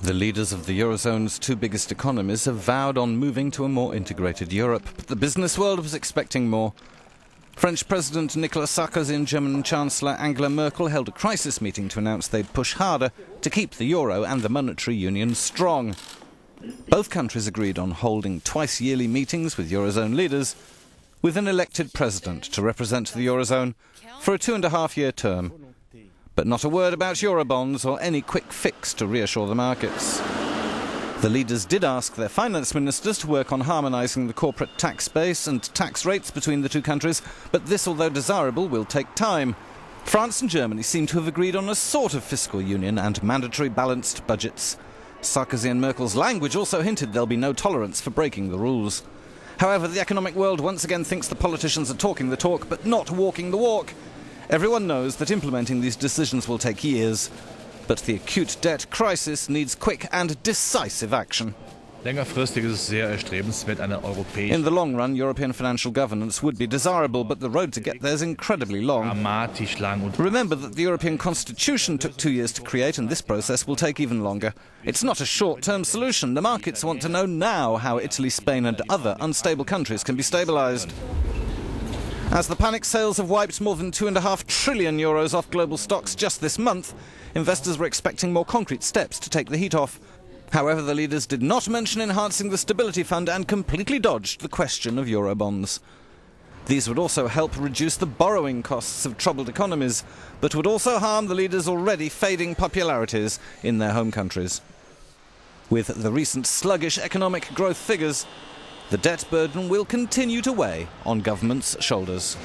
The leaders of the eurozone's two biggest economies have vowed on moving to a more integrated Europe, but the business world was expecting more. French President Nicolas Sarkozy and German Chancellor Angela Merkel held a crisis meeting to announce they'd push harder to keep the euro and the monetary union strong. Both countries agreed on holding twice-yearly meetings with eurozone leaders, with an elected president to represent the eurozone for a 2.5-year term. But not a word about eurobonds or any quick fix to reassure the markets. The leaders did ask their finance ministers to work on harmonising the corporate tax base and tax rates between the two countries, but this, although desirable, will take time. France and Germany seem to have agreed on a sort of fiscal union and mandatory balanced budgets. Sarkozy and Merkel's language also hinted there'll be no tolerance for breaking the rules. However, the economic world once again thinks the politicians are talking the talk but not walking the walk. Everyone knows that implementing these decisions will take years, but the acute debt crisis needs quick and decisive action. In the long run, European financial governance would be desirable, but the road to get there is incredibly long. Remember that the European Constitution took 2 years to create, and this process will take even longer. It's not a short-term solution. The markets want to know now how Italy, Spain and other unstable countries can be stabilised. As the panic sales have wiped more than 2.5 trillion euros off global stocks just this month, investors were expecting more concrete steps to take the heat off. However, the leaders did not mention enhancing the Stability Fund and completely dodged the question of eurobonds. These would also help reduce the borrowing costs of troubled economies, but would also harm the leaders' already fading popularities in their home countries. With the recent sluggish economic growth figures, the debt burden will continue to weigh on governments' shoulders.